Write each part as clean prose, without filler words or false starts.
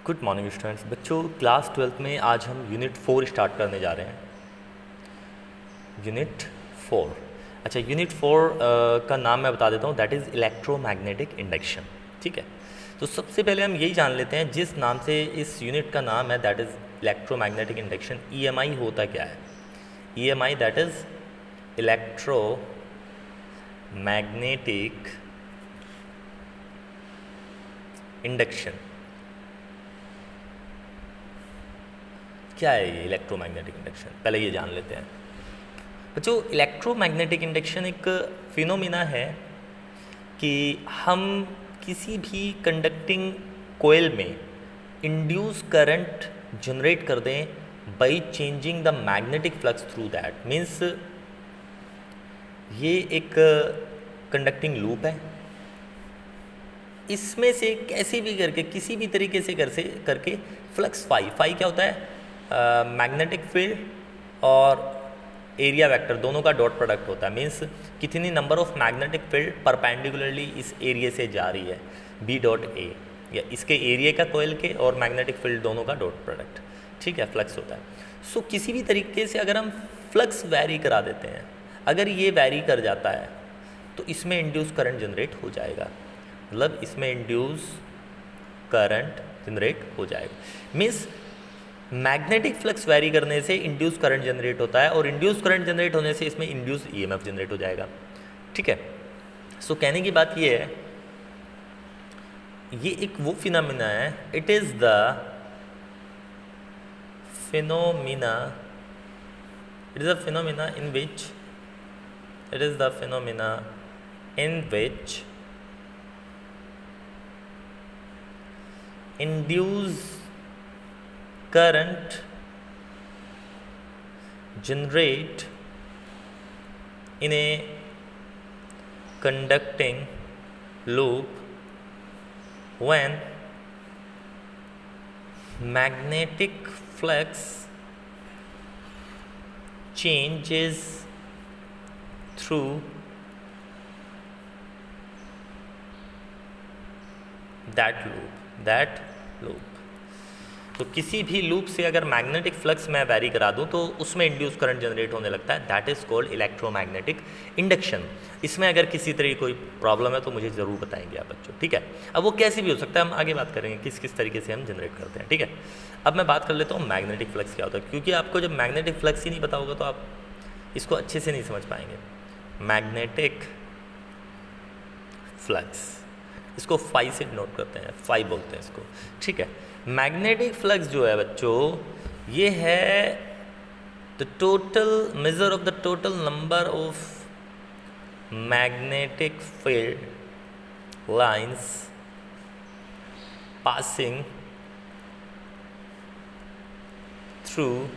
Good morning students. बच्चों, class 12th में आज हम यूनिट 4 स्टार्ट करने जा रहे हैं। यूनिट 4। अच्छा, यूनिट 4 का नाम मैं बता देता हूँ, दैट इज़ इलेक्ट्रोमैग्नेटिक इंडक्शन। ठीक है, तो सबसे पहले हम यही जान लेते हैं, जिस नाम से इस यूनिट का नाम है that is electromagnetic induction, EMI होता क्या है। EMI that is electromagnetic induction. क्या है ये इलेक्ट्रोमैग्नेटिक इंडक्शन, पहले ये जान लेते हैं। बच्चों, इलेक्ट्रोमैग्नेटिक इंडक्शन एक फिनोमिना है कि हम किसी भी कंडक्टिंग कोयल में इंड्यूस करंट जनरेट कर दें by changing the magnetic flux through that. Means ये एक कंडक्टिंग लूप है, इसमें से कैसे भी करके किसी भी तरीके से करके फ्लक्स फाई क्या होता है, मैग्नेटिक फील्ड और एरिया वेक्टर दोनों का डॉट प्रोडक्ट होता है। मीन्स कितनी number of magnetic field perpendicularly इस एरिया से जा रही है, B.A, या इसके एरिया का कोयल के और मैग्नेटिक फील्ड दोनों का डॉट प्रोडक्ट। ठीक है, फ्लक्स होता है। सो किसी भी तरीके से अगर हम फ्लक्स वैरी करा देते हैं, अगर ये वैरी कर जाता है तो इसमें इंड्यूस करंट जनरेट हो जाएगा, मतलब इसमें इंड्यूस करंट जनरेट हो जाएगा। मीन्स मैग्नेटिक फ्लक्स वैरी करने से इंड्यूस करंट जनरेट होता है और इंड्यूस करंट जनरेट होने से इसमें इंड्यूस EMF जनरेट हो जाएगा। ठीक है, सो कहने की बात ये है, ये एक वो फिनोमिना है, it is the phenomena in which induce current generate in a conducting loop when magnetic flux changes through that loop। तो किसी भी लूप से अगर मैग्नेटिक फ्लक्स मैं वैरी करा दूं तो उसमें इंड्यूस करंट जनरेट होने लगता है, that is called electromagnetic induction. इसमें अगर किसी तरह की कोई प्रॉब्लम है तो मुझे ज़रूर बताएंगे आप बच्चों। ठीक है, अब वो कैसे भी हो सकता है, हम आगे बात करेंगे किस किस तरीके से हम जनरेट करते हैं। ठीक है, अब मैं बात कर लेता हूँ मैग्नेटिक फ्लक्स क्या होता है, क्योंकि आपको जब मैग्नेटिक फ्लक्स ही नहीं पता होगा तो आप इसको अच्छे से नहीं समझ पाएंगे। मैग्नेटिक फ्लक्स, इसको फाई से नोट करते हैं, फाई बोलते हैं इसको। ठीक है, मैग्नेटिक फ्लक्स जो है बच्चों, ये है the total measure of the total number of magnetic field lines passing through,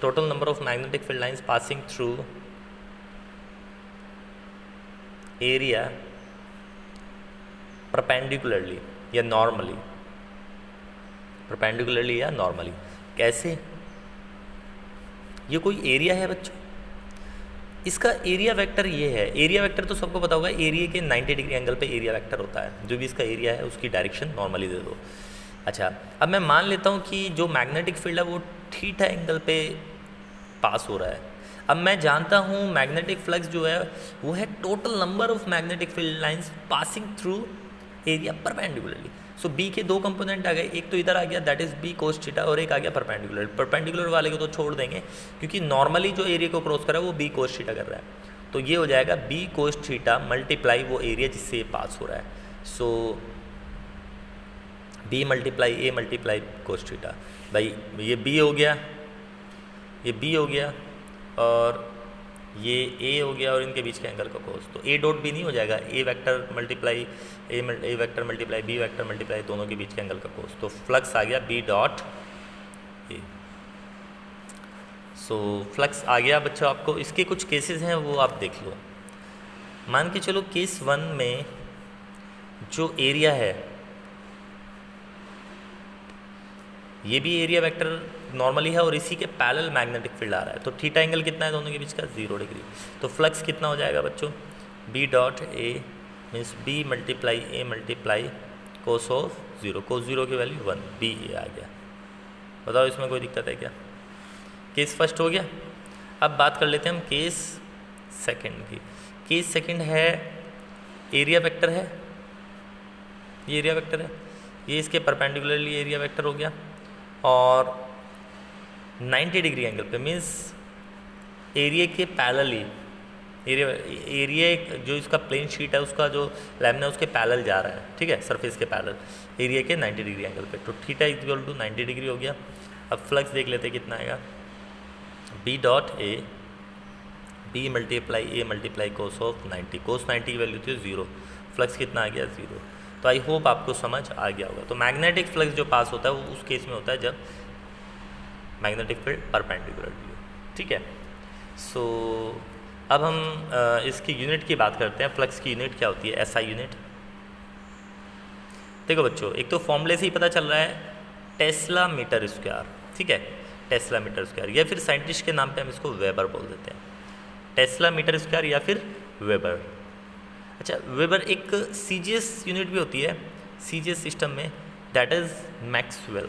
total number of magnetic field lines passing through area perpendicularly या नॉर्मली। परपेंडिकुलरली या नॉर्मली कैसे, ये कोई एरिया है बच्चों, इसका एरिया वेक्टर ये है। एरिया वेक्टर तो सबको पता होगा, एरिया के 90 डिग्री एंगल पे एरिया वेक्टर होता है, जो भी इसका एरिया है उसकी डायरेक्शन नॉर्मली दे दो। अच्छा, अब मैं मान लेता हूँ कि जो मैग्नेटिक फील्ड है वो थीटा एंगल पे पास हो रहा है। अब मैं जानता हूँ मैग्नेटिक फ्लक्स जो है वो है total number of magnetic field lines passing through area perpendicularly. So B के दो कंपोनेंट आ गए, एक तो इधर आ गया that is B cos theta, और एक आ गया परपेंडिकुलर। परपेंडिकुलर वाले को तो छोड़ देंगे क्योंकि नॉर्मली जो एरिया को क्रॉस कर रहा है वो B कोस थीटा कर रहा है, तो ये हो जाएगा B कोस थीटा मल्टीप्लाई वो एरिया जिससे ये पास हो रहा है। सो B multiply A multiply cos theta, भाई ये B हो गया, ये B हो गया और ये A हो गया और इनके बीच के एंगल का कोस, तो A डॉट B नहीं हो जाएगा, A vector multiply A vector multiply B vector multiply दोनों के बीच के एंगल का कोस, तो फ्लक्स आ गया B dot A। So flux आ गया बच्चों। आपको इसके कुछ केसेस हैं वो आप देख लो। मान के चलो केस 1 में जो एरिया है ये भी एरिया वेक्टर नॉर्मली है और इसी के पैरेलल मैग्नेटिक फील्ड आ रहा है, तो थीटा एंगल कितना है दोनों के बीच का, 0 डिग्री। तो फ्लक्स कितना हो जाएगा बच्चों, B dot A means B multiply A multiply cos of 0, कोस 0 की वैल्यू 1, बी ए आ गया। बताओ इसमें कोई दिक्कत है क्या? केस फर्स्ट हो गया। अब बात कर लेते हैं हम केस सेकंड की। केस सेकंड है एरिया वेक्टर है, ये एरिया वेक्टर है, ये इसके परपेंडिकुलरली एरिया वेक्टर हो गया और 90 डिग्री एंगल पे, मीन्स एरिया के पैरेलली, एरिया जो इसका प्लेन शीट है उसका जो लैमिना उसके पैरेलल जा रहा है, ठीक है, सरफेस के पैरेलल एरिया के 90 डिग्री एंगल पे, तो थीटा इक्वल टू 90 डिग्री हो गया। अब फ्लक्स देख लेते हैं कितना आएगा, B dot A, B multiply A multiply cos of 90, cos 90 की वैल्यू थी 0, फ्लक्स कितना आ गया 0। तो आई होप आपको समझ आ गया होगा। तो मैग्नेटिक फ्लक्स जो पास होता है वो उस केस में होता है जब मैग्नेटिक फील्ड परपेंडिकुलरली हो, ठीक है। सो अब हम इसकी यूनिट की बात करते हैं। फ्लक्स की यूनिट क्या होती है, एसआई यूनिट। देखो बच्चों, एक तो फॉर्मूले से ही पता चल रहा है, टेस्ला मीटर स्क्वायर, ठीक है, टेस्ला मीटर स्क्वायर, या फिर साइंटिस्ट के नाम पे हम इसको वेबर बोल देते हैं, टेस्ला मीटर स्क्वायर या फिर वेबर। अच्छा, वेबर एक सीजीएस यूनिट भी होती है सीजीएस सिस्टम में, दैट इज मैक्सवेल।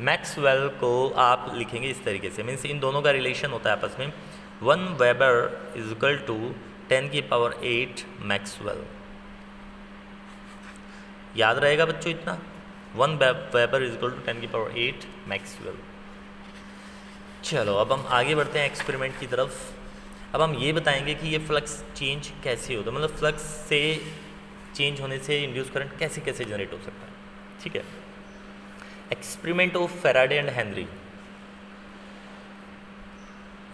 मैक्सवेल को आप लिखेंगे इस तरीके से, मीन्स इन दोनों का रिलेशन होता है आपस में, 1 weber is equal to 10⁸ maxwell. याद रहेगा बच्चों इतना, 1 weber is equal to 10⁸ maxwell. चलो अब हम आगे बढ़ते हैं एक्सपेरिमेंट की तरफ। अब हम ये बताएंगे कि ये फ्लक्स चेंज कैसे होता है, मतलब फ्लक्स से चेंज होने से इंड्यूस करंट कैसे कैसे जनरेट हो सकता है, ठीक है। Experiment of Faraday and Henry,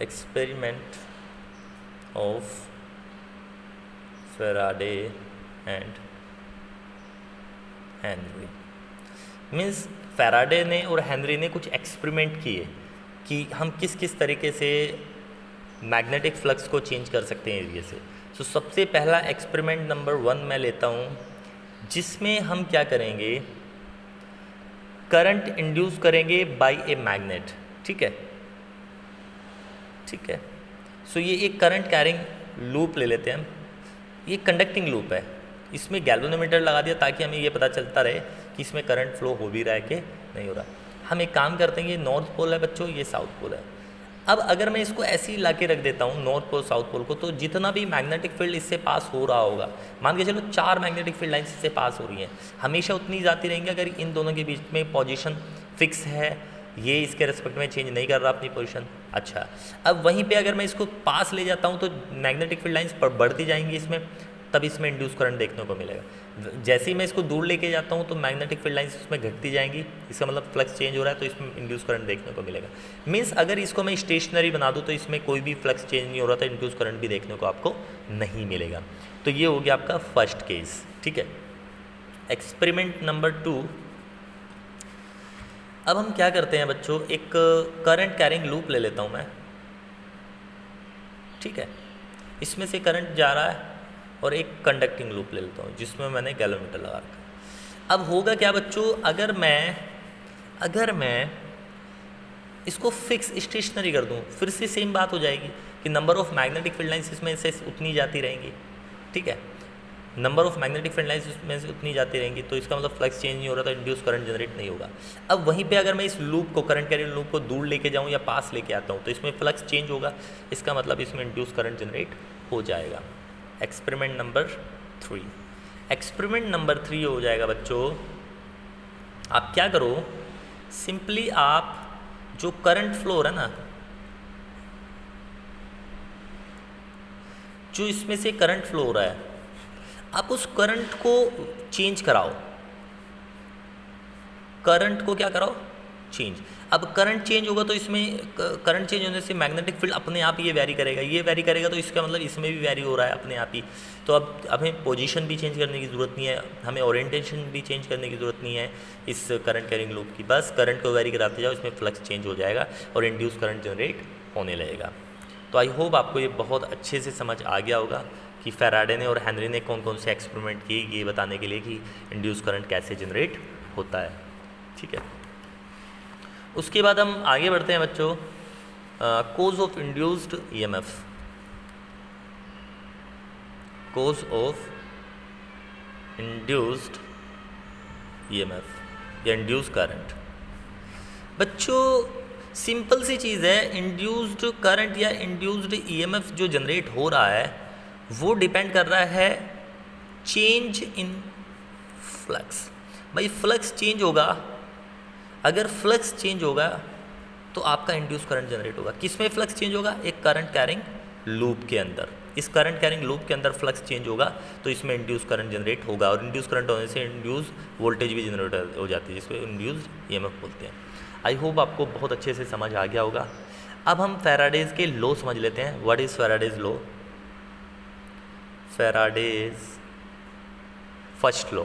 experiment of Faraday and Henry, means Faraday ने और हेनरी ने कुछ एक्सपेरिमेंट किए कि हम किस किस तरीके से मैग्नेटिक फ्लक्स को चेंज कर सकते हैं एरिया से। तो सबसे पहला एक्सपेरिमेंट नंबर 1 मैं लेता हूँ, जिसमें हम क्या करेंगे, करंट इंड्यूस करेंगे बाय ए मैग्नेट, ठीक है, ठीक है। सो ये एक करंट कैरिंग लूप ले लेते हैं हम, ये कंडक्टिंग लूप है, इसमें गैल्वेनोमीटर लगा दिया ताकि हमें ये पता चलता रहे कि इसमें करंट फ्लो हो भी रहा है कि नहीं हो रहा। हम एक काम करते हैं, ये नॉर्थ पोल है बच्चों, ये साउथ पोल है। अब अगर मैं इसको ऐसे ही ला के रख देता हूँ नॉर्थ पोल साउथ पोल को, तो जितना भी मैग्नेटिक फील्ड इससे पास हो रहा होगा, मान के चलो 4 मैग्नेटिक फील्ड लाइन्स इससे पास हो रही हैं, हमेशा उतनी जाती रहेंगी अगर इन दोनों के बीच में पोजीशन फिक्स है, ये इसके रेस्पेक्ट में चेंज नहीं कर रहा अपनी पोजीशन। अच्छा, अब वहीं पे अगर मैं इसको पास ले जाता हूँ तो मैग्नेटिक फील्ड लाइन्स बढ़ती जाएंगी इसमें, तब इसमें इंड्यूस करंट देखने को मिलेगा। जैसे ही मैं इसको दूर लेके जाता हूँ तो मैग्नेटिक फील्ड लाइन्स इसमें घटती जाएंगी, इसका मतलब फ्लक्स चेंज हो रहा है, तो इसमें इंड्यूस करंट देखने को मिलेगा। मीन्स अगर इसको मैं स्टेशनरी बना दूँ तो इसमें कोई भी फ्लक्स चेंज नहीं हो रहा था, इंड्यूस करंट भी देखने को आपको नहीं मिलेगा। तो ये हो गया आपका फर्स्ट केस, ठीक है। एक्सपेरिमेंट नंबर 2, अब हम क्या करते हैं बच्चों, एक करंट कैरिंग लूप ले लेता हूँ मैं, ठीक है, इसमें से करंट जा रहा है, और एक कंडक्टिंग लूप ले लेता हूँ जिसमें मैंने गैल्वेनोमीटर लगा रखा। अब होगा क्या बच्चों, अगर मैं इसको फिक्स स्टेशनरी कर दूँ, फिर से सेम बात हो जाएगी कि number of magnetic field lines इसमें से उतनी जाती रहेंगी, ठीक है, number of magnetic field lines इसमें से उतनी जाती रहेंगी, तो इसका मतलब फ्लक्स चेंज नहीं हो रहा, तो इंड्यूस करंट जनरेट नहीं होगा। अब वहीं पे अगर मैं इस लूप को, करंट कैरिंग लूप को दूर लेके जाऊँ या पास लेके आता हूँ, तो इसमें फ्लक्स चेंज होगा, इसका मतलब इसमें इंड्यूस करंट जनरेट हो जाएगा। एक्सपेरिमेंट नंबर 3, एक्सपेरिमेंट नंबर 3 हो जाएगा बच्चों, आप क्या करो, सिंपली आप जो करंट फ्लो हो रहा है ना, जो इसमें से करंट फ्लो हो रहा है, आप उस करंट को चेंज कराओ, करंट को क्या कराओ, चेंज। अब करंट चेंज होगा तो इसमें करंट चेंज होने से मैग्नेटिक फील्ड अपने आप ये वैरी करेगा, ये वैरी करेगा, तो इसका मतलब इसमें भी वैरी हो रहा है अपने आप ही। तो अब हमें पोजीशन भी चेंज करने की ज़रूरत नहीं है, हमें ओरिएंटेशन भी चेंज करने की ज़रूरत नहीं है इस करंट कैरिंग लूप की, बस करंट को वैरी कराते जाओ, इसमें फ्लक्स चेंज हो जाएगा और इंड्यूस करंट जनरेट होने लगेगा। तो आई होप आपको ये बहुत अच्छे से समझ आ गया होगा कि फैराडे ने और हेनरी ने कौन कौन से एक्सपेरिमेंट किए ये बताने के लिए कि इंड्यूस करंट कैसे जनरेट होता है, ठीक है। उसके बाद हम आगे बढ़ते हैं बच्चों, cause of induced EMF, cause of induced EMF या इंड्यूस करंट। बच्चों सिंपल सी चीज़ है, इंड्यूस्ड करंट या इंड्यूस्ड ईएमएफ जो जनरेट हो रहा है वो डिपेंड कर रहा है चेंज इन फ्लक्स। भाई फ्लक्स चेंज होगा, अगर फ्लक्स चेंज होगा तो आपका इंड्यूस करंट जनरेट होगा। किस में फ्लक्स चेंज होगा? एक करंट कैरिंग लूप के अंदर। इस करंट कैरिंग लूप के अंदर फ्लक्स चेंज होगा तो इसमें इंड्यूस करंट जनरेट होगा, और इंड्यूस करंट होने से इंड्यूस वोल्टेज भी जनरेट हो जाती है, जिसको इंड्यूस्ड ईएमएफ बोलते हैं। आई होप आपको बहुत अच्छे से समझ आ गया होगा। अब हम फैराडेज के लॉ समझ लेते हैं। What is Faraday's law? Faraday's first law,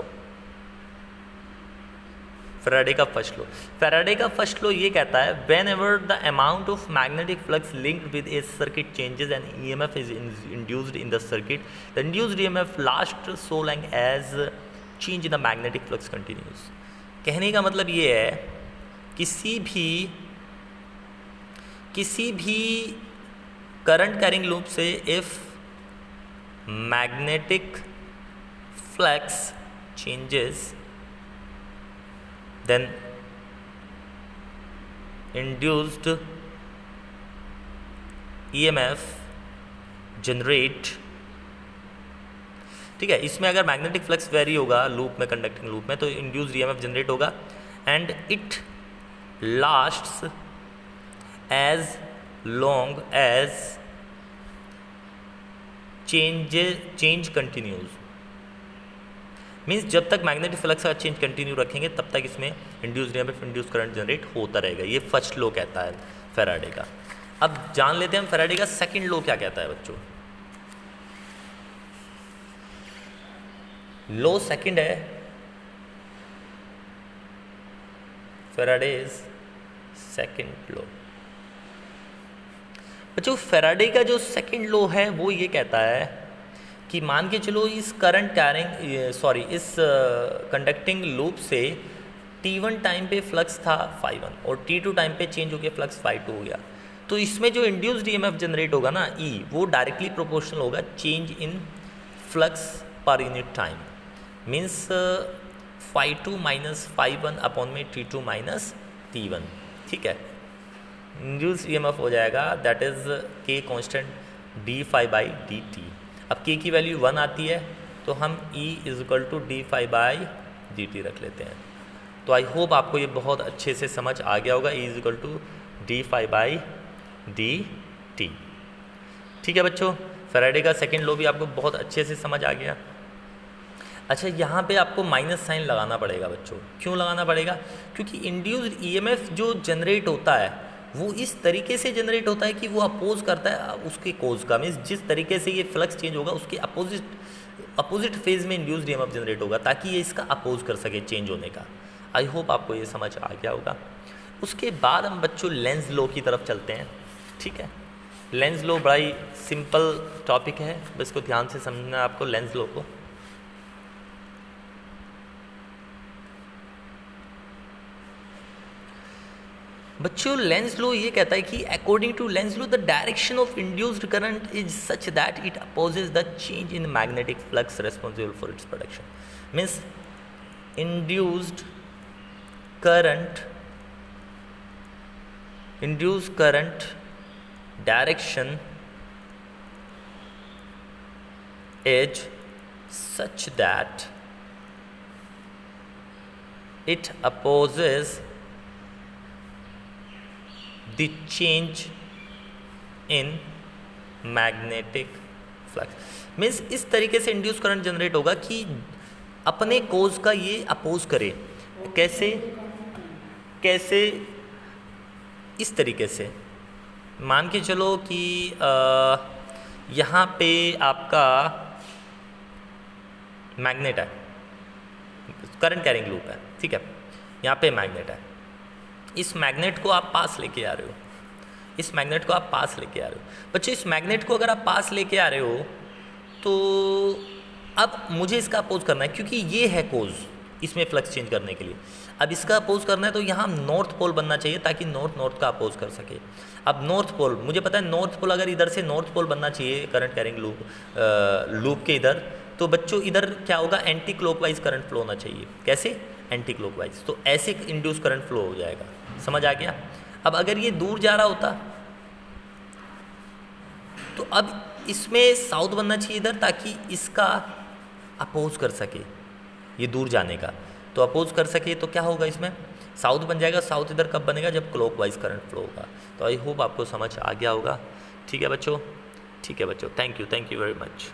Faraday का फर्स्ट लॉ। फैराडे का फर्स्ट लॉ ये कहता है whenever the amount of magnetic flux linked with a circuit changes and EMF is induced in the circuit, the induced EMF last so long as change in the magnetic flux continues. कहने का मतलब ये है किसी भी current carrying loop से if magnetic flux changes then induced EMF generate। ठीक है, इसमें अगर मैग्नेटिक फ्लक्स वेरी होगा लूप में, कंडक्टिंग लूप में, तो इंड्यूस्ड EMF जनरेट होगा and it lasts as long as change continues. Means जब तक मैग्नेटिक फ्लक्स का चेंज कंटिन्यू रखेंगे तब तक इसमें induced EMF, induced current generate होता रहेगा। ये फर्स्ट लॉ कहता है फैराडे का। अब जान लेते हैं हम फैराडे का सेकंड लॉ क्या कहता है बच्चों। लॉ सेकंड है फैराडेज सेकंड लॉ। बच्चों फैराडे का जो सेकंड लॉ है वो ये कहता है कि मान के चलो इस करंट कैरिंग इस कंडक्टिंग लूप से T1 टाइम पे फ्लक्स था φ1 और T2 टाइम पे चेंज होकर फ्लक्स φ2 हो गया, तो इसमें जो इंड्यूस्ड ईएमएफ जनरेट होगा ना E, वो डायरेक्टली प्रोपोर्शनल होगा change in flux per unit time. Means φ2 minus φ1 upon में T2 माइनस T1। ठीक है, इंड्यूस्ड ईएमएफ हो जाएगा that is K constant d∅dt। अब K की वैल्यू 1 आती है तो हम E = d∅dt रख लेते हैं। तो आई होप आपको ये बहुत अच्छे से समझ आ गया होगा, E = d∅dt। ठीक है बच्चों, फैराडे का सेकंड लॉ भी आपको बहुत अच्छे से समझ आ गया। अच्छा, यहाँ पे आपको माइनस साइन लगाना पड़ेगा बच्चों। क्यों लगाना पड़ेगा? क्योंकि इंड्यूस्ड ईएमएफ जो जनरेट होता है वो इस तरीके से जनरेट होता है कि वो अपोज करता है उसके कोज का। मीन्स जिस तरीके से ये फ्लक्स चेंज होगा उसके अपोजिट फेज में इंड्यूस्ड ईएमएफ जनरेट होगा ताकि ये इसका अपोज कर सके चेंज होने का। आई होप आपको ये समझ आ गया होगा। उसके बाद हम बच्चों लेंज लॉ की तरफ चलते हैं। ठीक है, लेंज लॉ बड़ा ही सिंपल टॉपिक है, बस इसको ध्यान से समझना है आपको लेंज लॉ को। बच्चों लेंज लॉ ये कहता है कि according to Lenz law the direction of induced current is such that it opposes the change in magnetic flux responsible for its production. Means induced current direction is such that it opposes the change in magnetic flux। Means इस तरीके से induce current generate होगा कि अपने कोज का ये oppose करे। कैसे इस तरीके से मान के चलो कि यहाँ पे आपका मैग्नेट है, करंट कैरिंग लूप है। ठीक है, यहाँ पे मैग्नेट है, इस मैग्नेट को आप पास लेके आ रहे हो, बच्चे इस मैग्नेट को अगर आप पास लेके आ रहे हो तो अब मुझे इसका अपोज करना है क्योंकि ये है कोज इसमें फ्लक्स चेंज करने के लिए। अब इसका अपोज करना है तो यहाँ नॉर्थ पोल बनना चाहिए ताकि नॉर्थ का अपोज कर सके। अब नॉर्थ पोल मुझे पता है, नॉर्थ पोल अगर इधर से नॉर्थ पोल बनना चाहिए करंट कैरिंग लूप के इधर, तो बच्चों इधर क्या होगा, एंटी क्लॉकवाइज करंट फ्लो होना चाहिए। कैसे, एंटी क्लॉकवाइज, तो ऐसे इंड्यूस करंट फ्लो हो जाएगा। समझ आ गया। अब अगर ये दूर जा रहा होता तो अब इसमें साउथ बनना चाहिए इधर, ताकि इसका अपोज कर सके, ये दूर जाने का तो अपोज कर सके, तो क्या होगा इसमें साउथ बन जाएगा। साउथ इधर कब बनेगा, जब क्लॉकवाइज करंट फ्लो होगा। तो आई होप आपको समझ आ गया होगा। ठीक है बच्चों, ठीक है बच्चों, थैंक यू वेरी मच।